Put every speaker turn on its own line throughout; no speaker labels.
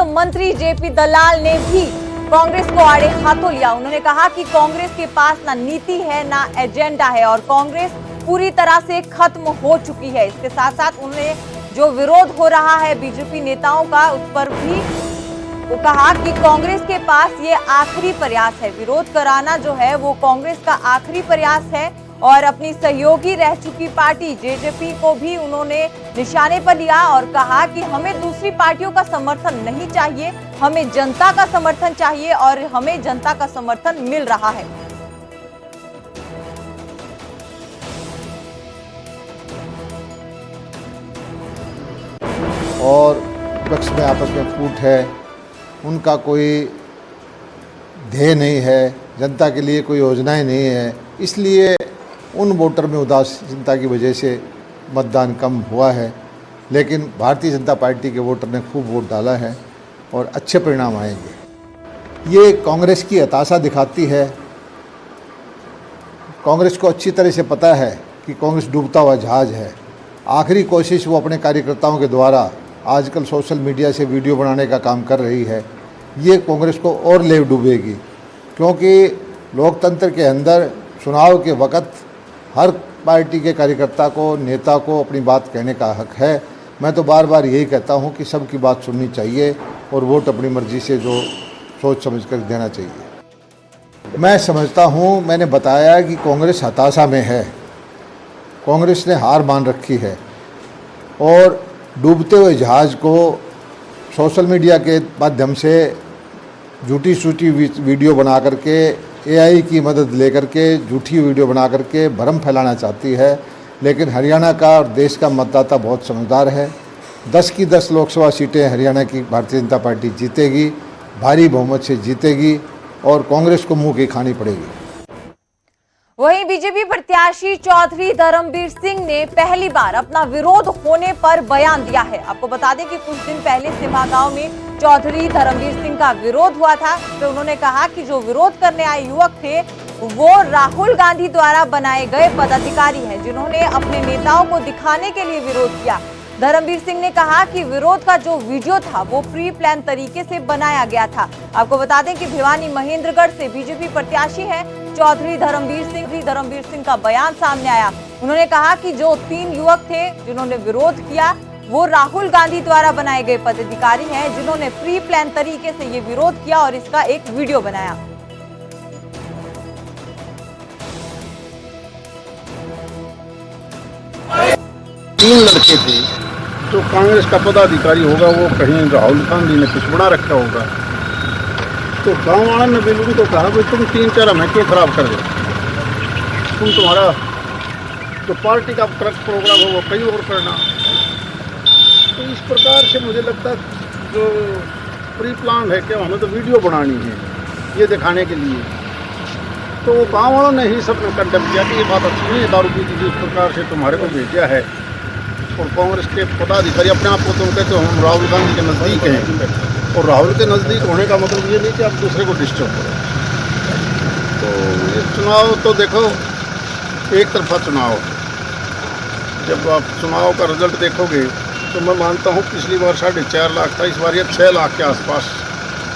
मंत्री जेपी दलाल ने भी कांग्रेस को आड़े हाथों लिया। उन्होंने कहा कि कांग्रेस के पास ना नीति है ना एजेंडा है और कांग्रेस पूरी तरह से खत्म हो चुकी है। इसके साथ साथ उन्होंने जो विरोध हो रहा है बीजेपी नेताओं का, उस पर भी वो कहा कि कांग्रेस के पास ये आखिरी प्रयास है, विरोध कराना जो है वो कांग्रेस का आखिरी प्रयास है। और अपनी सहयोगी रह चुकी पार्टी जेजेपी को भी उन्होंने निशाने पर लिया और कहा कि हमें दूसरी पार्टियों का समर्थन नहीं चाहिए, हमें जनता का समर्थन चाहिए और हमें जनता का समर्थन मिल रहा है।
और विपक्ष में आपस में फूट है, उनका कोई ध्येय नहीं है, जनता के लिए कोई योजनाएं नहीं है, इसलिए उन वोटर में उदासीनता की वजह से मतदान कम हुआ है। लेकिन भारतीय जनता पार्टी के वोटर ने खूब वोट डाला है और अच्छे परिणाम आएंगे। ये कांग्रेस की हताशा दिखाती है। कांग्रेस को अच्छी तरह से पता है कि कांग्रेस डूबता हुआ जहाज है। आखिरी कोशिश वो अपने कार्यकर्ताओं के द्वारा आजकल सोशल मीडिया से वीडियो बनाने का काम कर रही है। ये कांग्रेस को और ले डूबेगी, क्योंकि लोकतंत्र के अंदर चुनाव के वक़्त हर पार्टी के कार्यकर्ता को, नेता को अपनी बात कहने का हक है। मैं तो बार बार यही कहता हूं कि सबकी बात सुननी चाहिए और वोट अपनी मर्जी से जो सोच समझ कर देना चाहिए। मैं समझता हूं, मैंने बताया कि कांग्रेस हताशा में है, कांग्रेस ने हार मान रखी है और डूबते हुए जहाज़ को सोशल मीडिया के माध्यम से झूठी सूठी वीडियो बना करके, एआई की मदद लेकर के झूठी वीडियो बना करके भ्रम फैलाना चाहती है। लेकिन हरियाणा का और देश का मतदाता बहुत समझदार है। 10 की 10 लोकसभा सीटें हरियाणा की भारतीय जनता पार्टी जीतेगी, भारी बहुमत से जीतेगी और कांग्रेस को मुंह की खानी पड़ेगी।
वहीं बीजेपी प्रत्याशी चौधरी धर्मवीर सिंह ने पहली बार अपना विरोध होने पर बयान दिया है। आपको बता दें कि कुछ दिन पहले सिमा गांव में चौधरी धर्मवीर सिंह का विरोध हुआ था। तो उन्होंने कहा कि जो विरोध करने आए युवक थे वो राहुल गांधी द्वारा बनाए गए पदाधिकारी हैं, जिन्होंने अपने नेताओं को दिखाने के लिए विरोध किया। धर्मवीर सिंह ने कहा कि विरोध का जो वीडियो था वो प्री प्लान तरीके से बनाया गया था। आपको बता दें कि भिवानी महेंद्रगढ़ से बीजेपी प्रत्याशी हैं चौधरी धर्मवीर सिंह का बयान सामने आया। उन्होंने कहा कि जो 3 युवक थे जिन्होंने विरोध किया वो राहुल गांधी द्वारा बनाए गए पदाधिकारी हैं, जिन्होंने प्री प्लान तरीके से ये विरोध किया और इसका एक वीडियो बनाया।
3 लड़के थे, जो कांग्रेस का पदाधिकारी होगा वो कहीं राहुल गांधी ने कुछ बना रखा होगा। तो गांव वालों ने भी उनको कहा कि तुम 3-4 हमें क्यों खराब कर रहे, तुम्हारा जो पार्टी का प्रोग्राम हो वो कहीं और करना। तो इस प्रकार से मुझे लगता है जो प्री प्लान है कि हमें तो वीडियो बनानी है ये दिखाने के लिए। तो गाँव वालों ने ही सबने कंडेम किया कि ये बात अच्छी नहीं है, दारू पी जिस प्रकार से तुम्हारे को भेजा है। और कांग्रेस के पदाधिकारी अपने आप को तुम कहते हो हम राहुल गांधी के नज़दीक हैं, और राहुल के नज़दीक होने का मतलब ये नहीं कि आप दूसरे को डिस्टर्ब करो। तो ये चुनाव तो देखो एक तरफा चुनाव, जब आप चुनाव का रिजल्ट देखोगे तो मैं मानता हूँ पिछली बार 4.5 लाख था, इस बार ये 6 लाख के आसपास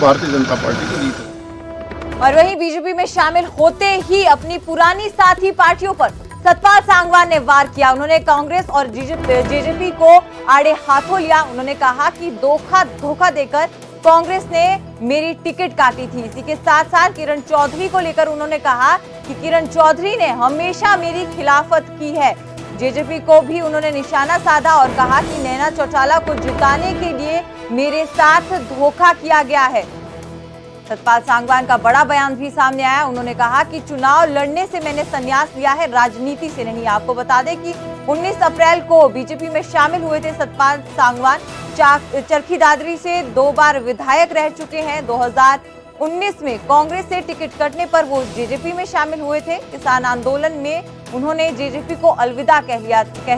भारतीय जनता पार्टी की जीत है।
और वहीं बीजेपी में शामिल होते ही अपनी पुरानी साथी पार्टियों पर सतपाल सांगवान ने वार किया। उन्होंने कांग्रेस और जेजेपी को आड़े हाथों लिया। उन्होंने कहा कि धोखा देकर कांग्रेस ने मेरी टिकट काटी थी। इसी के साथ साथ किरण चौधरी को लेकर उन्होंने कहा कि किरण चौधरी ने हमेशा मेरी खिलाफत की है। जेजेपी को भी उन्होंने निशाना साधा और कहा कि नैना चौटाला को जिताने के लिए मेरे साथ धोखा किया गया है। सतपाल सांगवान का बड़ा बयान भी सामने आया। उन्होंने कहा कि चुनाव लड़ने से मैंने संन्यास लिया है, राजनीति से नहीं। आपको बता दें कि 19 अप्रैल को बीजेपी में शामिल हुए थे सतपाल सांगवान। चरखी दादरी से 2 बार विधायक रह चुके हैं। 2019 में कांग्रेस से टिकट कटने पर वो जेजेपी में शामिल हुए थे। किसान आंदोलन में उन्होंने जेजेपी को अलविदा कह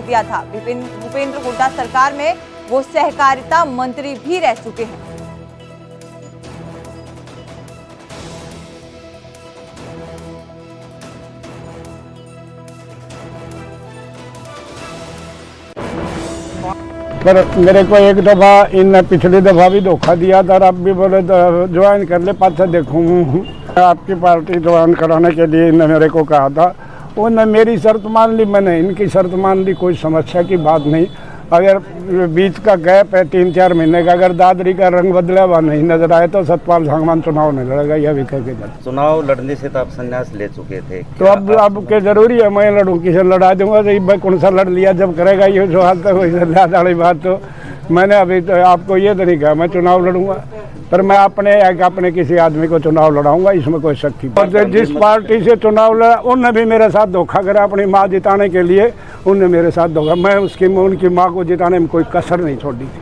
दिया था। भूपेंद्र हुड्डा सरकार में वो सहकारिता मंत्री भी रह चुके हैं।
पर मेरे को एक दफ़ा इन पिछली दफ़ा भी धोखा दिया था, और अब भी बोले ज्वाइन कर ले, पाछा देखूँ। आपकी पार्टी ज्वाइन कराने के लिए इन्होंने मेरे को कहा था, उन्होंने मेरी शर्त मान ली, मैंने इनकी शर्त मान ली, कोई समस्या की बात नहीं। अगर बीच का गैप है 3-4 महीने का, अगर दादरी का रंग बदला हुआ नहीं नजर आए तो सतपाल सांगवान चुनाव नहीं लड़ेगा, यह भी कह के
चुनाव लड़ने से तो आप संन्यास ले चुके थे,
तो अब के जरूरी है मैं लड़ूं, किसे लड़ा दूंगा, तो कौन सा लड़ लिया जब करेगा ये सवाल, तो वही वाली बात। तो मैंने अभी तो आपको ये तो नहीं कहा मैं चुनाव लड़ूंगा, पर मैं अपने किसी आदमी को चुनाव लड़ाऊंगा, इसमें कोई शक नहीं। और जिस पार्टी से चुनाव लड़ा उनने भी मेरे साथ धोखा करा, अपनी माँ जिताने के लिए उनने मेरे साथ धोखा, मैं उनकी माँ को जिताने में कोई कसर नहीं छोड़ी थी।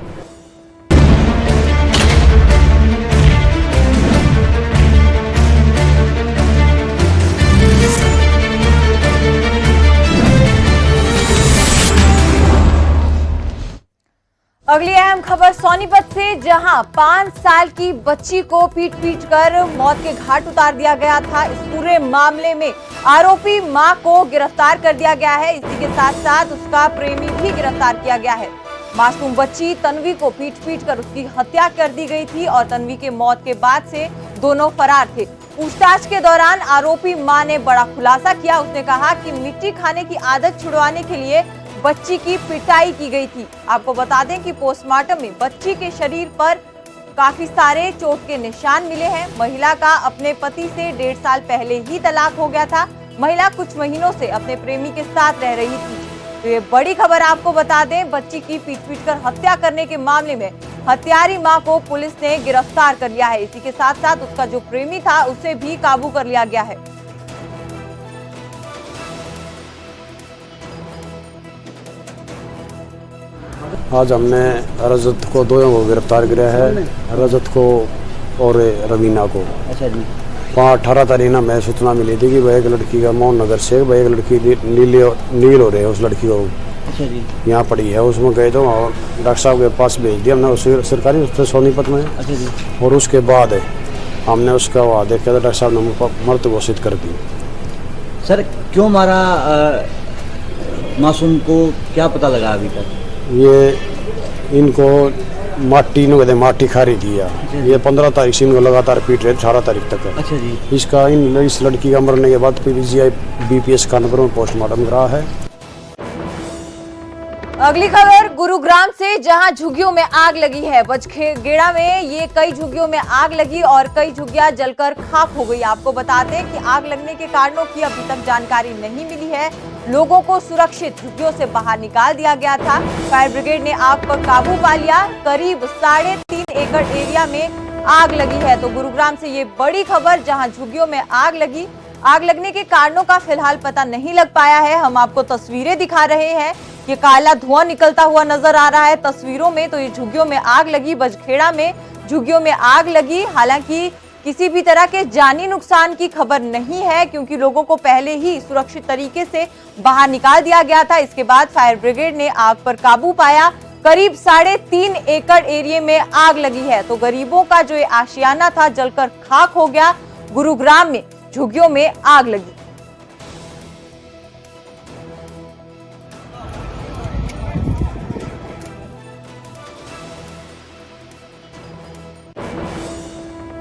अगली अहम खबर सोनीपत से, जहां 5 साल की बच्ची को पीट कर मौत के घाट उतार दिया गया था। इस पूरे मामले में आरोपी मां को गिरफ्तार कर दिया गया है। इसी के साथ साथ उसका प्रेमी भी गिरफ्तार किया गया है। मासूम बच्ची तन्वी को पीट कर उसकी हत्या कर दी गई थी और तन्वी के मौत के बाद से दोनों फरार थे। पूछताछ के दौरान आरोपी मां ने बड़ा खुलासा किया। उसने कहा कि मिट्टी खाने की आदत छुड़वाने के लिए बच्ची की पिटाई की गई थी। आपको बता दें कि पोस्टमार्टम में बच्ची के शरीर पर काफी सारे चोट के निशान मिले हैं। महिला का अपने पति से 1.5 साल पहले ही तलाक हो गया था। महिला कुछ महीनों से अपने प्रेमी के साथ रह रही थी। तो ये बड़ी खबर आपको बता दें, बच्ची की पीट कर हत्या करने के मामले में हत्यारी मां को पुलिस ने गिरफ्तार कर लिया है। इसी के साथ साथ उसका जो प्रेमी था उसे भी काबू कर लिया गया है।
आज हमने रजत को, दोनों को गिरफ्तार किया है, रजत को और रवीना को।
अच्छा जी।
18 तारीख ना मैं सूचना मिली थी कि वह एक लड़की का मोहन नगर से वह एक लड़की नील हो रही है, उस लड़की को
अच्छा जी
यहाँ पड़ी है, उसमें गए तो और डॉक्टर साहब के पास भेज दिया हमने उस सरकारी हॉस्पिटल सोनीपत में। अच्छा जी। और उसके बाद हमने उसका वहाँ देखा तो डॉक्टर साहब ने मृत घोषित कर दी।
सर क्यों मारा मासूम को, क्या पता लगा अभी तक?
ये इनको माटी खा रही थी। ये 15 तारीख से इनको लगातार पीट रहे, 18 तारीख तक।
अच्छा जी।
इस लड़की का मरने के बाद पीजीआई बीपीएस कानपुर में पोस्टमार्टम करा है।
अगली खबर गुरुग्राम से, जहां झुग्गियों में आग लगी है। बजखेड़ा में ये कई झुग्गियों में आग लगी और कई झुग्गियां जलकर खाक हो गई। आपको बता दें कि आग लगने के कारणों की अभी तक जानकारी नहीं मिली है। लोगों को सुरक्षित झुग्गियों से बाहर निकाल दिया गया था। फायर ब्रिगेड ने आग पर काबू पा लिया। करीब 3.5 एकड़ एरिया में आग लगी है। तो गुरुग्राम से ये बड़ी खबर, जहां झुग्गियों में आग लगी। आग लगने के कारणों का फिलहाल पता नहीं लग पाया है। हम आपको तस्वीरें दिखा रहे हैं। ये काला धुआं निकलता हुआ नजर आ रहा है तस्वीरों में। तो ये झुग्गियों में आग लगी, बजखेड़ा में झुग्गियों में आग लगी। हालांकि किसी भी तरह के जानी नुकसान की खबर नहीं है, क्योंकि लोगों को पहले ही सुरक्षित तरीके से बाहर निकाल दिया गया था। इसके बाद फायर ब्रिगेड ने आग पर काबू पाया। करीब 3.5 एकड़ एरिया में आग लगी है। तो गरीबों का जो ये आशियाना था जलकर खाक हो गया। गुरुग्राम में झुग्गियों में आग लगी।